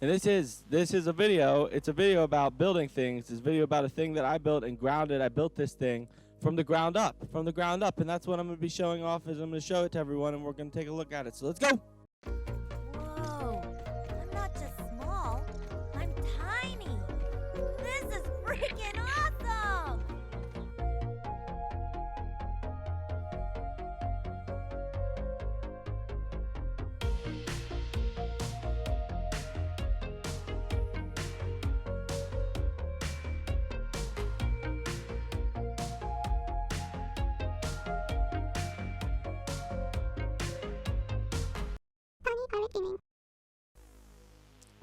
And this is a video. It's a video about building things. It's a video about a thing that I built and grounded. I built this thing from the ground up, and that's what I'm going to be showing off. Is I'm going to show it to everyone, and we're going to take a look at it. So let's go. Whoa, I'm not just small, I'm tiny. This is freaking awesome!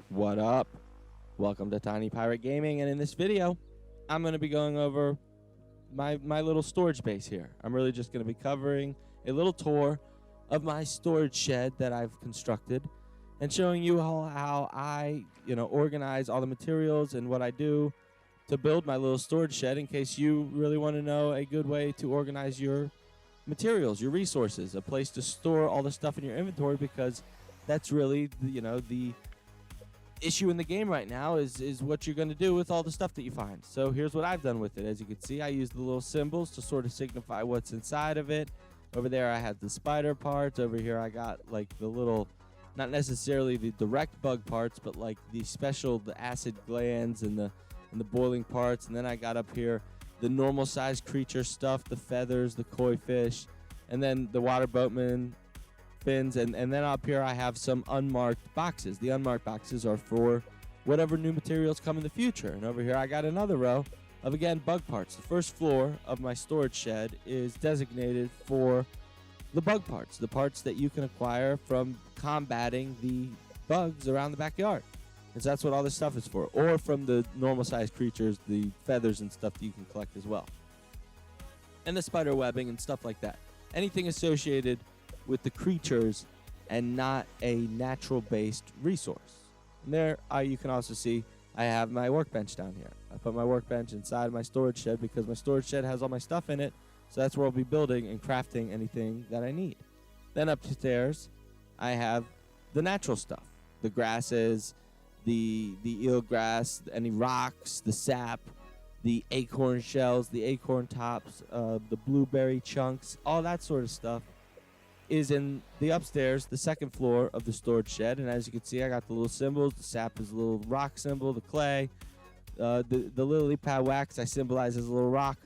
What up? Welcome to Tiny Pirate Gaming, and in this video, I'm going to be going over my little storage base here. I'm really just going to be covering a little tour of my storage shed that I've constructed and showing you how I, organize all the materials and what I do to build my little storage shed in case you really want to know a good way to organize your materials, your resources, a place to store all the stuff in your inventory, because that's really, the issue in the game right now is what you're going to do with all the stuff that you find. So here's what I've done with it. As you can see, I use the little symbols to sort of signify what's inside of it. Over there I have the spider parts. Over here I got like the little, not necessarily the direct bug parts, but like the acid glands and the boiling parts. And then I got up here the normal sized creature stuff, the feathers, the koi fish, and then the water boatman fins, and then up here I have some unmarked boxes. The unmarked boxes are for whatever new materials come in the future. And over here I got another row of, again, bug parts. The first floor of my storage shed is designated for the bug parts, the parts that you can acquire from combating the bugs around the backyard. And so that's what all this stuff is for. Or from the normal sized creatures, the feathers and stuff that you can collect as well. And the spider webbing and stuff like that. Anything associated with the creatures and not a natural based resource. And there you can also see I have my workbench down here. I put my workbench inside my storage shed because my storage shed has all my stuff in it, so that's where I'll be building and crafting anything that I need. Then upstairs I have the natural stuff, the grasses, the eelgrass, any rocks, the sap, the acorn shells, the acorn tops, the blueberry chunks, all that sort of stuff is in the upstairs, the second floor of the storage shed. And as you can see, I got the little symbols. The sap is a little rock symbol. The clay, the lily pad wax I symbolize as a little rock.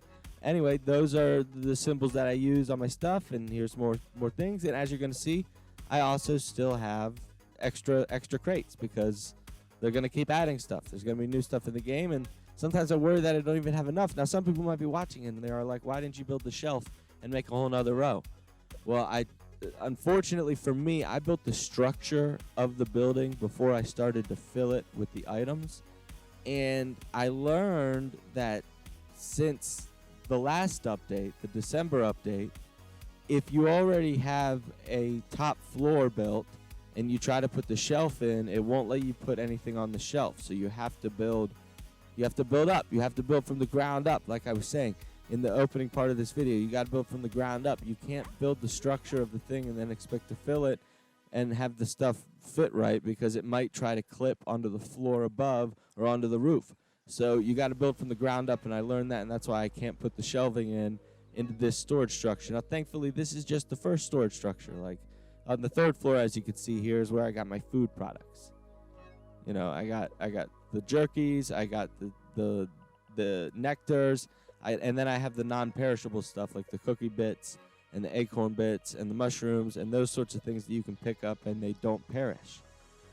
Anyway, those are the symbols that I use on my stuff. And here's more things. And as you're going to see, I also still have extra crates because they're going to keep adding stuff. There's going to be new stuff in the game, and sometimes I worry that I don't even have enough. Now, some people might be watching and they are like, why didn't you build the shelf and make a whole nother row? Well, unfortunately for me, I built the structure of the building before I started to fill it with the items. And I learned that since the last update, the December update, if you already have a top floor built and you try to put the shelf in, it won't let you put anything on the shelf. So you have to build up. You have to build from the ground up, like I was saying in the opening part of this video. You got to build from the ground up. You can't build the structure of the thing and then expect to fill it and have the stuff fit right, because it might try to clip onto the floor above or onto the roof. So you got to build from the ground up, and I learned that, and that's why I can't put the shelving into this storage structure. Now, thankfully, this is just the first storage structure. Like on the third floor, as you can see here, is where I got my food products. I got the jerkies, I got the nectars, and then I have the non-perishable stuff like the cookie bits and the acorn bits and the mushrooms and those sorts of things that you can pick up and they don't perish.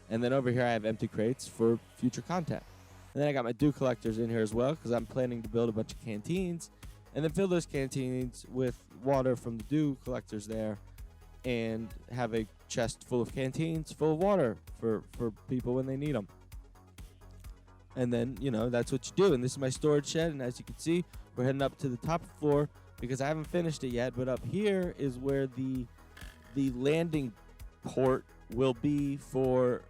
And then over here I have empty crates for future content. And then I got my dew collectors in here as well, because I'm planning to build a bunch of canteens and then fill those canteens with water from the dew collectors there, and have a chest full of canteens full of water for people when they need them. And then, that's what you do. And this is my storage shed, and as you can see, we're heading up to the top floor because I haven't finished it yet, but up here is where the landing port will be for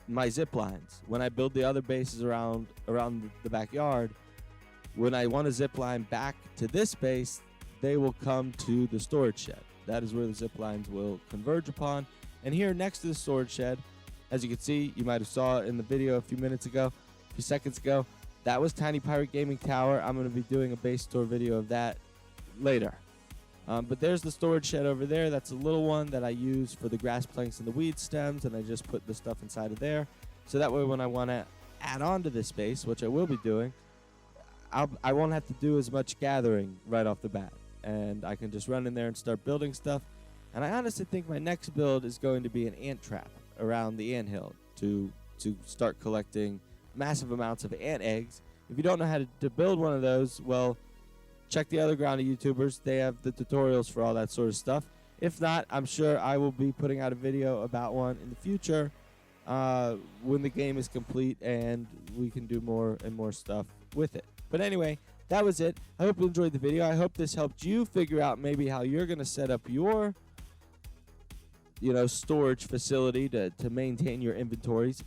my zip lines. When I build the other bases around the backyard, when I want to zip line back to this base, they will come to the storage shed. That is where the zip lines will converge upon. And here next to the storage shed, As you can see, you might have saw it in the video a few seconds ago. That was Tiny Pirate Gaming Tower. I'm going to be doing a base tour video of that later. But there's the storage shed over there. That's a little one that I use for the grass planks and the weed stems, and I just put the stuff inside of there. So that way when I want to add on to this space, which I will be doing, I won't have to do as much gathering right off the bat. And I can just run in there and start building stuff. And I honestly think my next build is going to be an ant trap around the anthill to start collecting massive amounts of ant eggs. If you don't know how to build one of those, well, check the other Groundy YouTubers. They have the tutorials for all that sort of stuff. If not, I'm sure I will be putting out a video about one in the future when the game is complete and we can do more and more stuff with it. But anyway, that was it. I hope you enjoyed the video. I hope this helped you figure out maybe how you're going to set up your storage facility to maintain your inventories.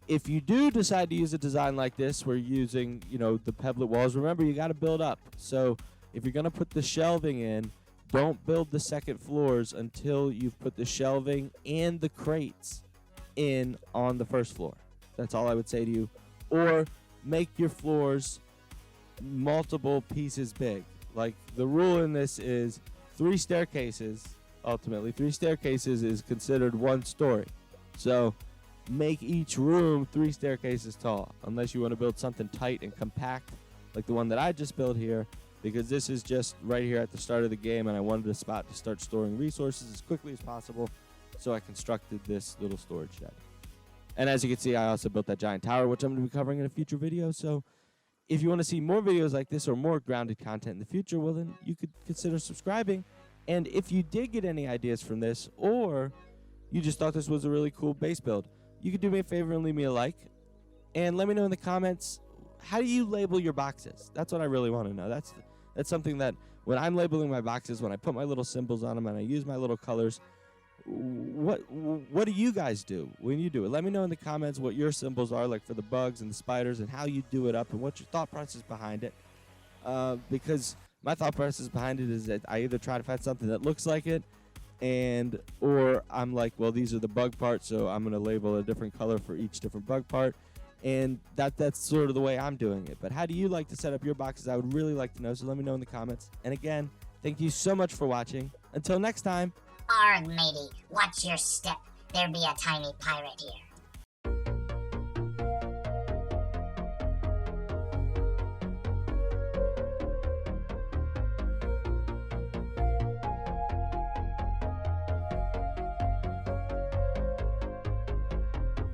If you do decide to use a design like this, we're using, the pebblet walls. Remember, you got to build up. So if you're going to put the shelving in, don't build the second floors until you've put the shelving and the crates in on the first floor. That's all I would say to you. Or make your floors multiple pieces big. Like, the rule in this is 3 staircases. Ultimately, 3 staircases is considered 1 story. So make each room 3 staircases tall, unless you want to build something tight and compact like the one that I just built here, because this is just right here at the start of the game and I wanted a spot to start storing resources as quickly as possible, so I constructed this little storage shed. And as you can see, I also built that giant tower, which I'm going to be covering in a future video. So if you want to see more videos like this or more grounded content in the future, well, then you could consider subscribing. And if you did get any ideas from this, or you just thought this was a really cool base build, you could do me a favor and leave me a like. And let me know in the comments, how do you label your boxes? That's what I really want to know. That's something that when I'm labeling my boxes, when I put my little symbols on them and I use my little colors, what do you guys do when you do it? Let me know in the comments what your symbols are, like for the bugs and the spiders, and how you do it up and what your thought process behind it. Because my thought process behind it is that I either try to find something that looks like it, or I'm like, well, these are the bug parts, so I'm going to label a different color for each different bug part. And that's sort of the way I'm doing it. But how do you like to set up your boxes? I would really like to know, so let me know in the comments. And again, thank you so much for watching. Until next time. Arg, matey, watch your step. There be a tiny pirate here.